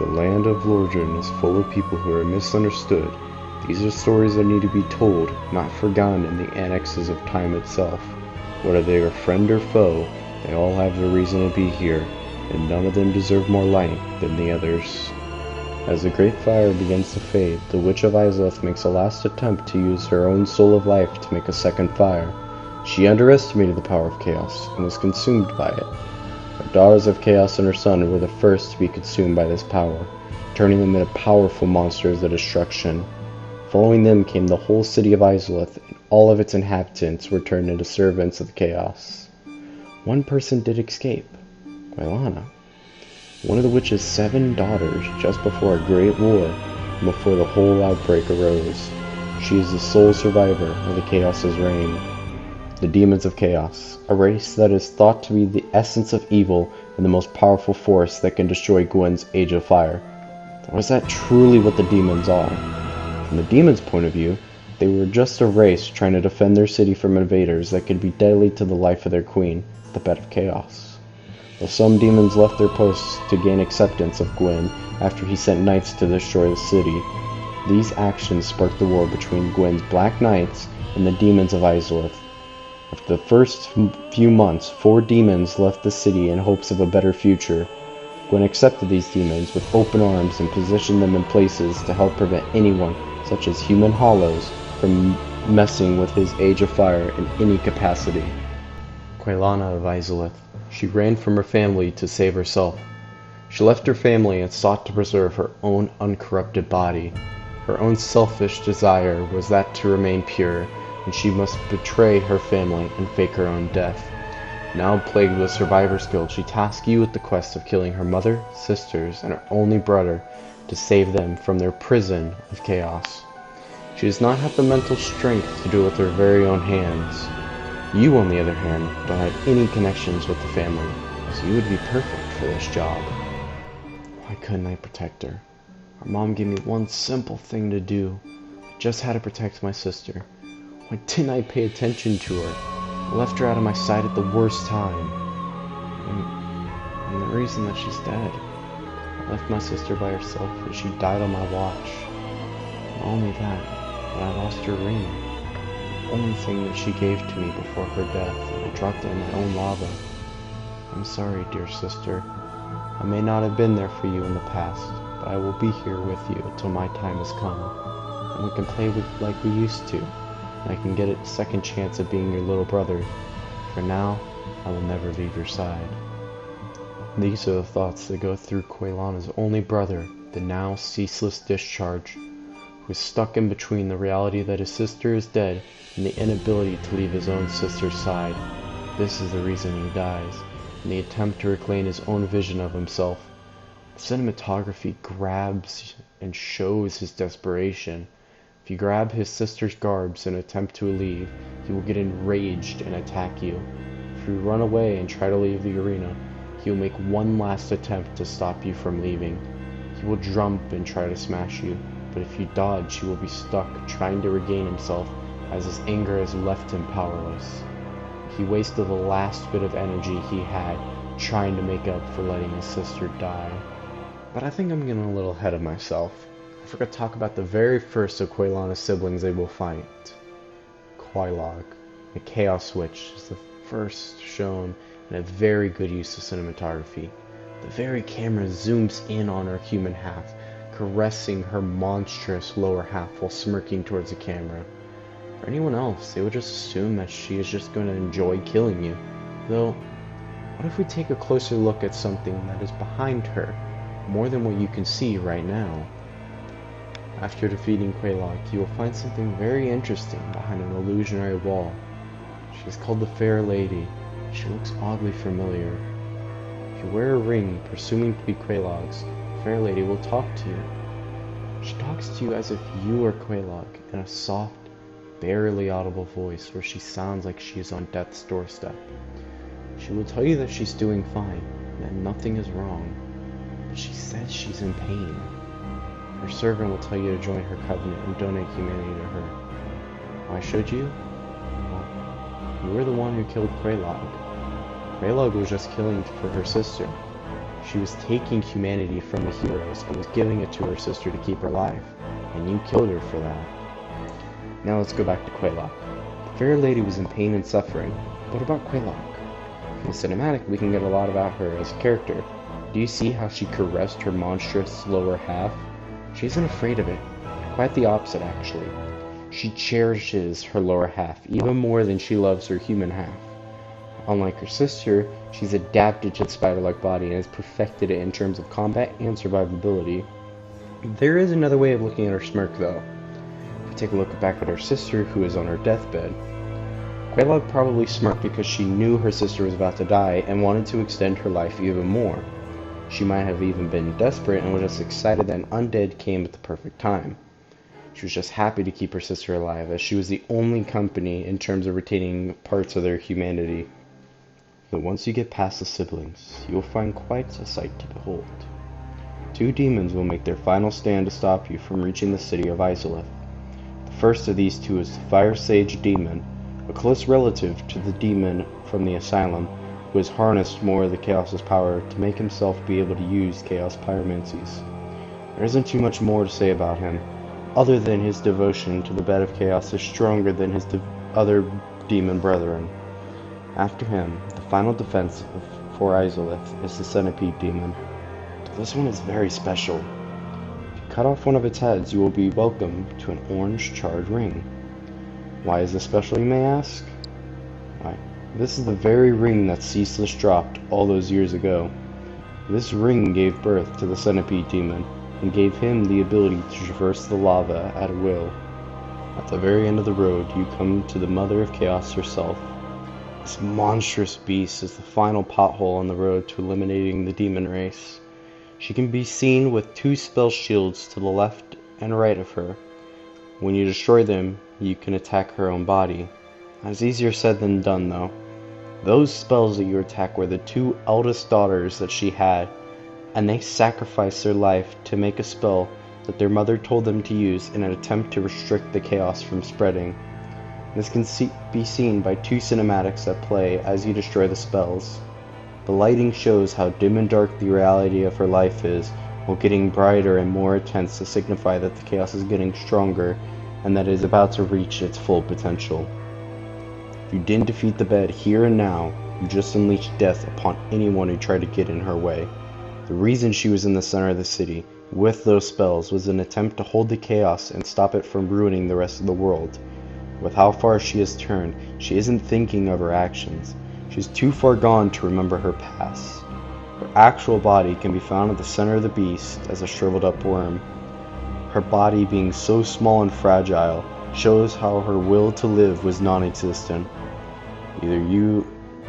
The land of Lordran is full of people who are misunderstood. These are stories that need to be told, not forgotten in the annexes of time itself. Whether they are friend or foe, they all have their reason to be here, and none of them deserve more light than the others. As the great fire begins to fade, the Witch of Izalith makes a last attempt to use her own soul of life to make a second fire. She underestimated the power of chaos, and was consumed by it. The daughters of Chaos and her son were the first to be consumed by this power, turning them into powerful monsters of destruction. Following them came the whole city of Izalith, and all of its inhabitants were turned into servants of chaos. One person did escape, Quailana, one of the witch's 7 daughters, just before a great war, and before the whole outbreak arose. She is the sole survivor of the Chaos's reign. The demons of chaos, a race that is thought to be the essence of evil and the most powerful force that can destroy Gwen's Age of Fire. Or is that truly what the demons are? From the demons' point of view, they were just a race trying to defend their city from invaders that could be deadly to the life of their queen, the Bed of Chaos. Though some demons left their posts to gain acceptance of Gwen after he sent knights to destroy the city, these actions sparked the war between Gwen's Black Knights and the demons of Izalith. After the first few months, 4 demons left the city in hopes of a better future. Gwen accepted these demons with open arms and positioned them in places to help prevent anyone, such as human hollows, from messing with his Age of Fire in any capacity. Quailana of Izalith. She ran from her family to save herself. She left her family and sought to preserve her own uncorrupted body. Her own selfish desire was that to remain pure, and she must betray her family and fake her own death. Now plagued with survivor's guilt, she tasks you with the quest of killing her mother, sisters, and her only brother to save them from their prison of chaos. She does not have the mental strength to do it with her very own hands. You, on the other hand, don't have any connections with the family, so you would be perfect for this job. Why couldn't I protect her? Her mom gave me one simple thing to do. I just had to protect my sister. Why didn't I pay attention to her? I left her out of my sight at the worst time. And the reason that she's dead. I left my sister by herself and she died on my watch. Not only that, but I lost her ring. The only thing that she gave to me before her death, and I dropped it in my own lava. I'm sorry, dear sister. I may not have been there for you in the past, but I will be here with you until my time has come. And we can play with like we used to. I can get a second chance at being your little brother. For now, I will never leave your side. These are the thoughts that go through Quailana's only brother, the now ceaseless Discharge, who is stuck in between the reality that his sister is dead and the inability to leave his own sister's side. This is the reason he dies, in the attempt to reclaim his own vision of himself. The cinematography grabs and shows his desperation. If you grab his sister's garbs and attempt to leave, he will get enraged and attack you. If you run away and try to leave the arena, he will make one last attempt to stop you from leaving. He will jump and try to smash you, but if you dodge, he will be stuck trying to regain himself, as his anger has left him powerless. He wasted the last bit of energy he had trying to make up for letting his sister die. But I think I'm getting a little ahead of myself. I forgot to talk about the very first of Quailana's siblings they will fight. Quailog, the Chaos Witch, is the first shown in a very good use of cinematography. The very camera zooms in on her human half, caressing her monstrous lower half while smirking towards the camera. For anyone else, they would just assume that she is just going to enjoy killing you. Though, what if we take a closer look at something that is behind her, more than what you can see right now? After defeating Quailog, you will find something very interesting behind an illusionary wall. She is called the Fair Lady. She looks oddly familiar. If you wear a ring, presuming to be Quailog's, the Fair Lady will talk to you. She talks to you as if you were Quailog, in a soft, barely audible voice where she sounds like she is on death's doorstep. She will tell you that she's doing fine, and that nothing is wrong, but she says she's in pain. Her servant will tell you to join her covenant and donate humanity to her. Why should you? Well, you were the one who killed Quailog. Quailog was just killing for her sister. She was taking humanity from the heroes and was giving it to her sister to keep her alive, and you killed her for that. Now let's go back to Quelaag. The fair lady was in pain and suffering. What about Quelaag? In the cinematic, we can get a lot about her as a character. Do you see how she caressed her monstrous lower half? She isn't afraid of it. Quite the opposite, actually. She cherishes her lower half even more than she loves her human half. Unlike her sister, she's adapted to the spider-like body and has perfected it in terms of combat and survivability. There is another way of looking at her smirk, though. If we take a look back at her sister, who is on her deathbed, Quelaag probably smirked because she knew her sister was about to die and wanted to extend her life even more. She might have even been desperate and was just excited that an undead came at the perfect time. She was just happy to keep her sister alive, as she was the only company in terms of retaining parts of their humanity. But once you get past the siblings, you will find quite a sight to behold. Two demons will make their final stand to stop you from reaching the city of Izalith. The first of these two is the Fire Sage Demon, a close relative to the demon from the asylum, who has harnessed more of the Chaos's power to make himself be able to use Chaos Pyromancies. There isn't too much more to say about him, other than his devotion to the bed of Chaos is stronger than his other demon brethren. After him, the final defense for Izalith is the Centipede Demon. This one is very special. If you cut off one of its heads, you will be welcome to an orange charred ring. Why is this special, you may ask? Why, this is the very ring that Ceaseless dropped all those years ago. This ring gave birth to the Centipede Demon, and gave him the ability to traverse the lava at will. At the very end of the road, you come to the Mother of Chaos herself. This monstrous beast is the final pothole on the road to eliminating the demon race. She can be seen with two spell shields to the left and right of her. When you destroy them, you can attack her own body. That's easier said than done, though. Those spells that you attack were the two eldest daughters that she had, and they sacrificed their life to make a spell that their mother told them to use in an attempt to restrict the chaos from spreading. This can be seen by two cinematics that play as you destroy the spells. The lighting shows how dim and dark the reality of her life is, while getting brighter and more intense to signify that the chaos is getting stronger and that it is about to reach its full potential. If you didn't defeat the bed here and now, you just unleashed death upon anyone who tried to get in her way. The reason she was in the center of the city, with those spells, was an attempt to hold the chaos and stop it from ruining the rest of the world. With how far she has turned, she isn't thinking of her actions. She's too far gone to remember her past. Her actual body can be found at the center of the beast as a shriveled up worm. Her body being so small and fragile shows how her will to live was non-existent. Either you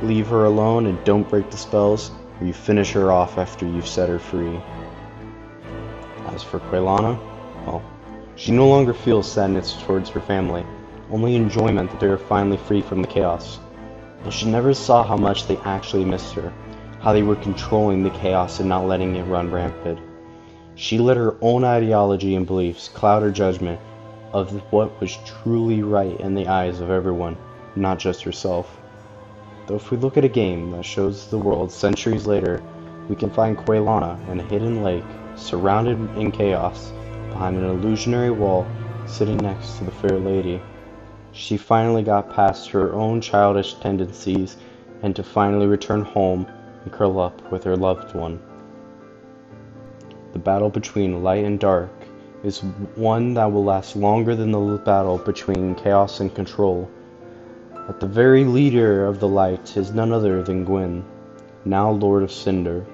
leave her alone and don't break the spells, or you finish her off after you've set her free. As for Quelaag, well, she no longer feels sadness towards her family, only enjoyment that they are finally free from the chaos. Though she never saw how much they actually missed her, how they were controlling the chaos and not letting it run rampant. She let her own ideology and beliefs cloud her judgment of what was truly right in the eyes of everyone, not just herself. Though if we look at a game that shows the world centuries later, we can find Quelaag in a hidden lake, surrounded in chaos, behind an illusionary wall, sitting next to the fair lady. She finally got past her own childish tendencies and to finally return home and curl up with her loved one. The battle between light and dark is one that will last longer than the battle between chaos and control. But the very leader of the light is none other than Gwyn, now Lord of Cinder.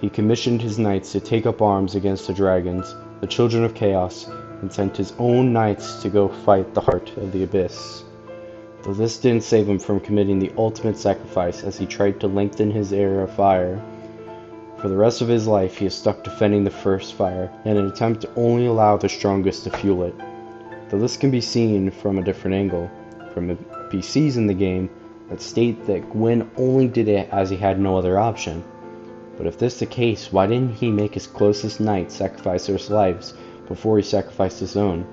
He commissioned his knights to take up arms against the dragons, the children of chaos, and sent his own knights to go fight the heart of the abyss. Though this didn't save him from committing the ultimate sacrifice as he tried to lengthen his era of fire. For the rest of his life he is stuck defending the first fire in an attempt to only allow the strongest to fuel it. Though this can be seen from a different angle, from NPCs in the game that state that Gwyn only did it as he had no other option. But if this is the case, why didn't he make his closest knights sacrifice their lives before he sacrificed his own?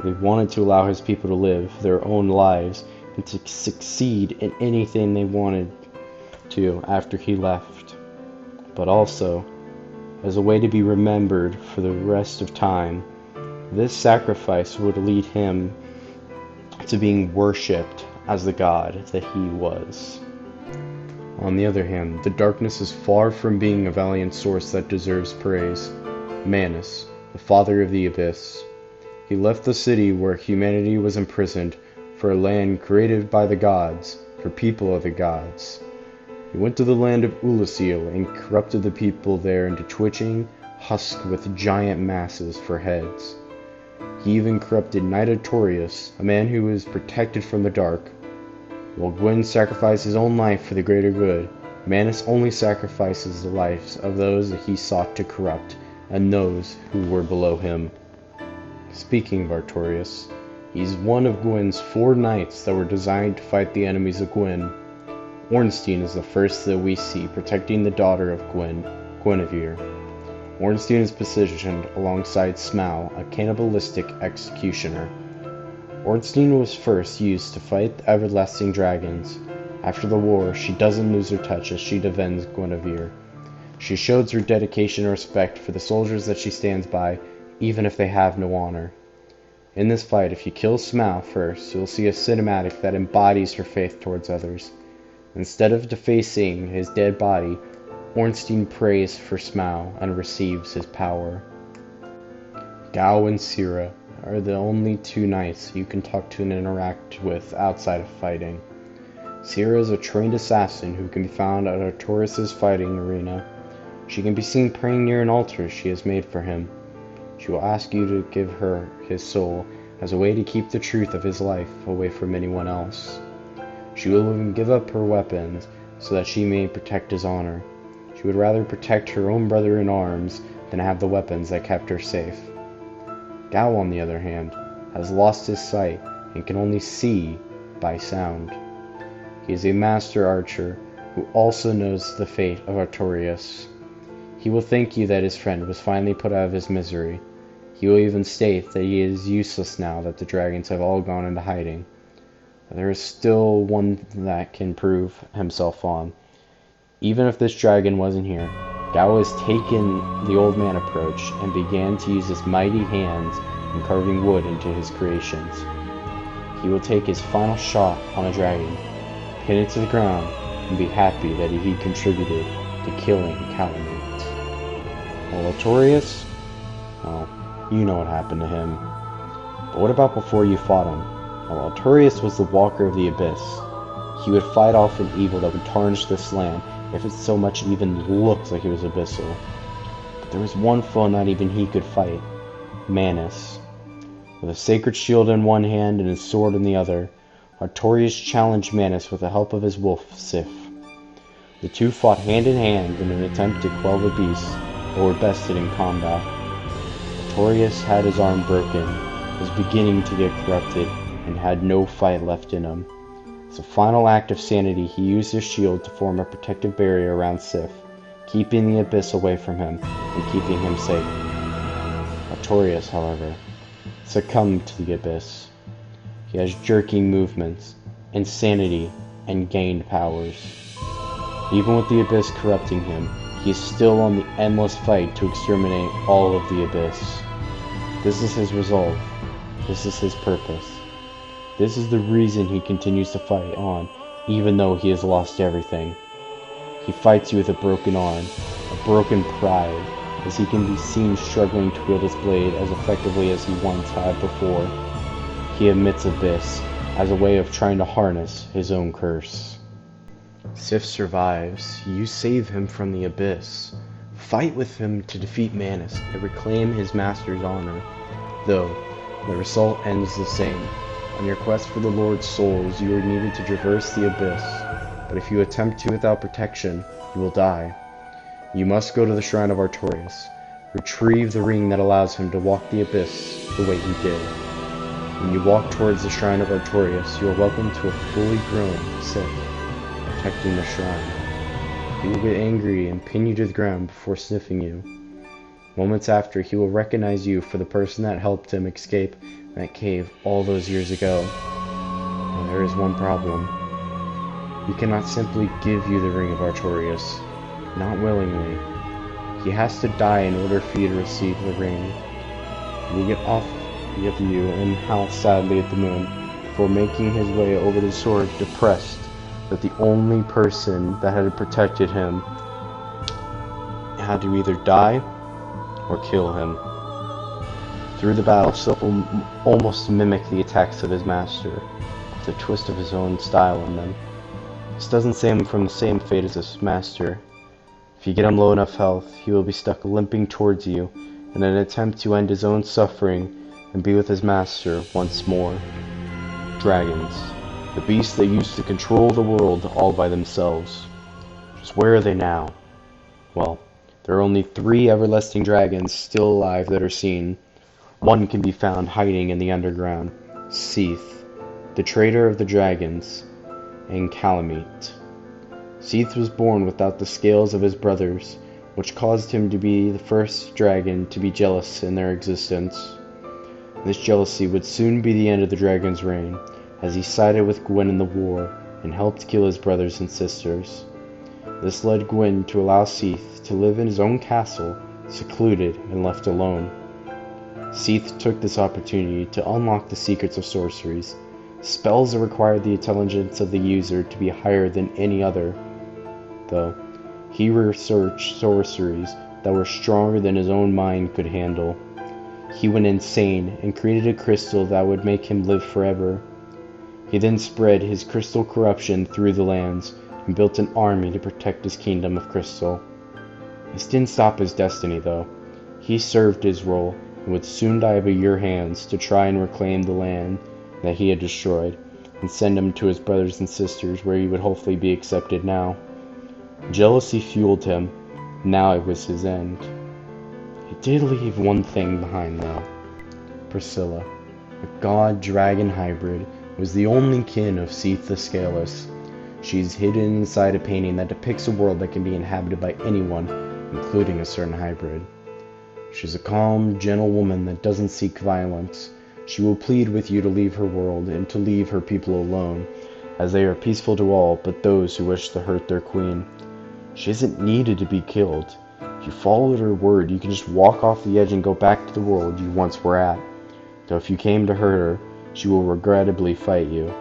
He wanted to allow his people to live their own lives and to succeed in anything they wanted to after he left. but also as a way to be remembered for the rest of time. This sacrifice would lead him to being worshipped as the god that he was. On the other hand, the darkness is far from being a valiant source that deserves praise. Manus, the father of the abyss. He left the city where humanity was imprisoned for a land created by the gods, for people of the gods. He went to the land of Ulasil and corrupted the people there into twitching husks with giant masses for heads. He even corrupted Knight Artorius, a man who was protected from the dark. While Gwyn sacrificed his own life for the greater good, Manus only sacrifices the lives of those that he sought to corrupt and those who were below him. Speaking of Artorius, he's one of Gwyn's 4 knights that were designed to fight the enemies of Gwyn. Ornstein is the first that we see protecting the daughter of Gwyn, Guinevere. Ornstein is positioned alongside Smaug, a cannibalistic executioner. Ornstein was first used to fight the everlasting dragons. After the war, she doesn't lose her touch as she defends Guinevere. She shows her dedication and respect for the soldiers that she stands by, even if they have no honor. In this fight, if you kill Smaug first, you'll see a cinematic that embodies her faith towards others. Instead of defacing his dead body, Ornstein prays for Smaug and receives his power. Gao and Sira are the only 2 knights you can talk to and interact with outside of fighting. Sira is a trained assassin who can be found at Artorius' fighting arena. She can be seen praying near an altar she has made for him. She will ask you to give her his soul as a way to keep the truth of his life away from anyone else. She will even give up her weapons so that she may protect his honor. She would rather protect her own brother in arms than have the weapons that kept her safe. Gao, on the other hand, has lost his sight and can only see by sound. He is a master archer who also knows the fate of Artorius. He will thank you that his friend was finally put out of his misery. He will even state that he is useless now that the dragons have all gone into hiding. There is still one that can prove himself on. Even if this dragon wasn't here, Gao has taken the old man approach and began to use his mighty hands in carving wood into his creations. He will take his final shot on a dragon, pin it to the ground, and be happy that he contributed to killing Calamite. Well, Artorius? Well, you know what happened to him. But what about before you fought him? Well, Artorius was the Walker of the Abyss. He would fight off an evil that would tarnish this land if it so much even looked like it was abyssal. But there was one foe not even he could fight, Manus. With a sacred shield in one hand and his sword in the other, Artorius challenged Manus with the help of his wolf, Sif. The 2 fought hand in hand in an attempt to quell the beast, but were bested in combat. Artorius had his arm broken, was beginning to get corrupted, and had no fight left in him. As a final act of sanity, he used his shield to form a protective barrier around Sif, keeping the abyss away from him and keeping him safe. Artorius, however, succumbed to the abyss. He has jerking movements, insanity, and gained powers. Even with the abyss corrupting him, he is still on the endless fight to exterminate all of the abyss. This is his resolve. This is his purpose. This is the reason he continues to fight on, even though he has lost everything. He fights you with a broken arm, a broken pride, as he can be seen struggling to wield his blade as effectively as he once had before. He admits Abyss as a way of trying to harness his own curse. Sif survives. You save him from the Abyss. Fight with him to defeat Manus and reclaim his master's honor. Though, the result ends the same. On your quest for the Lord's souls, you are needed to traverse the Abyss, but if you attempt to without protection, you will die. You must go to the Shrine of Artorius, retrieve the ring that allows him to walk the Abyss the way he did. When you walk towards the Shrine of Artorius, you are welcomed to a fully grown Sith, protecting the shrine. He will get angry and pin you to the ground before sniffing you. Moments after, he will recognize you for the person that helped him escape that cave all those years ago. Well, there is one problem. He cannot simply give you the Ring of Artorius. not willingly. He has to die in order for you to receive the ring. He will get off of you and howl sadly at the moon before making his way over the sword, depressed that the only person that had protected him had to either die or kill him. Through the battle, Silk will almost mimic the attacks of his master, with a twist of his own style in them. This doesn't save him from the same fate as his master. If you get him low enough health, he will be stuck limping towards you in an attempt to end his own suffering and be with his master once more. Dragons, the beasts that used to control the world all by themselves. Just where are they now? Well, there are only 3 everlasting dragons still alive that are seen. One can be found hiding in the underground, Seath, the traitor of the dragons, and Calamite. Seath was born without the scales of his brothers, which caused him to be the first dragon to be jealous in their existence. This jealousy would soon be the end of the dragon's reign, as he sided with Gwyn in the war and helped kill his brothers and sisters. This led Gwyn to allow Seath to live in his own castle, secluded and left alone. Seath took this opportunity to unlock the secrets of sorceries, spells that required the intelligence of the user to be higher than any other. Though, he researched sorceries that were stronger than his own mind could handle. He went insane and created a crystal that would make him live forever. He then spread his crystal corruption through the lands and built an army to protect his kingdom of crystal. This didn't stop his destiny, though. He served his role and would soon die by your hands to try and reclaim the land that he had destroyed and send him to his brothers and sisters where he would hopefully be accepted now. Jealousy fueled him. Now it was his end. He did leave one thing behind, though. Priscilla, a god-dragon hybrid, was the only kin of Seath the Scaleless. She's hidden inside a painting that depicts a world that can be inhabited by anyone, including a certain hybrid. She's a calm, gentle woman that doesn't seek violence. She will plead with you to leave her world and to leave her people alone, as they are peaceful to all but those who wish to hurt their queen. She isn't needed to be killed. If you followed her word, you can just walk off the edge and go back to the world you once were at. Though if you came to hurt her, she will regrettably fight you.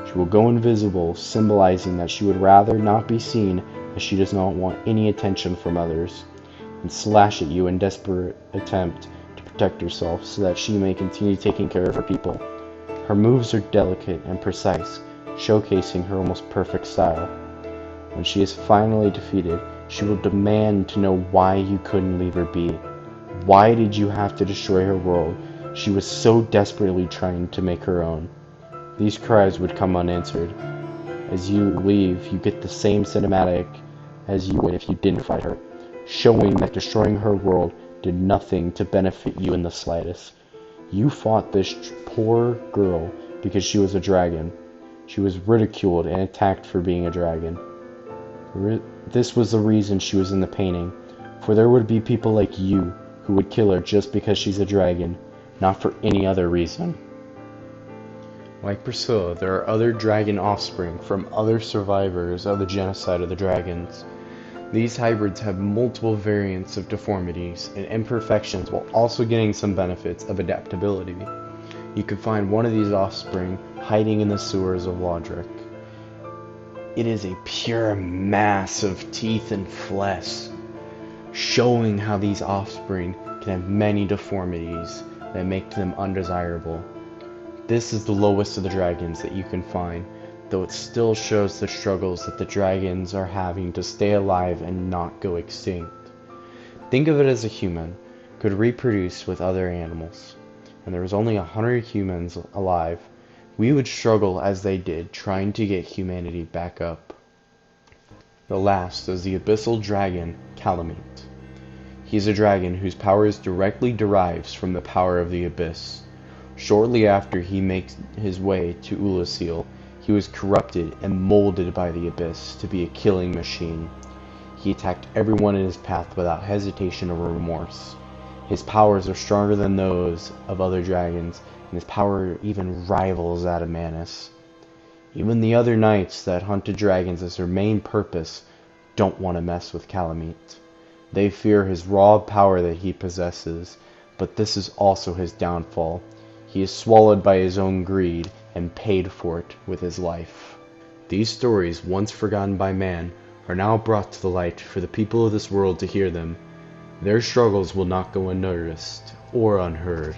She will go invisible, symbolizing that she would rather not be seen, as she does not want any attention from others, and slash at you in desperate attempt to protect herself so that she may continue taking care of her people. Her moves are delicate and precise, showcasing her almost perfect style. When she is finally defeated, she will demand to know why you couldn't leave her be. Why did you have to destroy her world? She was so desperately trying to make her own. These cries would come unanswered. As you leave, you get the same cinematic as you would if you didn't fight her, showing that destroying her world did nothing to benefit you in the slightest. You fought this poor girl because she was a dragon. She was ridiculed and attacked for being a dragon. This was the reason she was in the painting, for there would be people like you who would kill her just because she's a dragon, not for any other reason. Like Priscilla, there are other dragon offspring from other survivors of the genocide of the dragons. These hybrids have multiple variants of deformities and imperfections while also getting some benefits of adaptability. You can find one of these offspring hiding in the sewers of Lordran. It is a pure mass of teeth and flesh, showing how these offspring can have many deformities that make them undesirable. This is the lowest of the dragons that you can find, though it still shows the struggles that the dragons are having to stay alive and not go extinct. Think of it as a human could reproduce with other animals, and there was only 100 humans alive. We would struggle as they did, trying to get humanity back up. The last is the abyssal dragon, Calamite. He is a dragon whose power directly derives from the power of the abyss. Shortly after he makes his way to Ulasil, he was corrupted and molded by the abyss to be a killing machine. He attacked everyone in his path without hesitation or remorse. His powers are stronger than those of other dragons, and his power even rivals that of Manus. Even the other knights that hunted dragons as their main purpose don't want to mess with Calamite. They fear his raw power that he possesses, but this is also his downfall. He is swallowed by his own greed and paid for it with his life. These stories, once forgotten by man, are now brought to the light for the people of this world to hear them. Their struggles will not go unnoticed or unheard.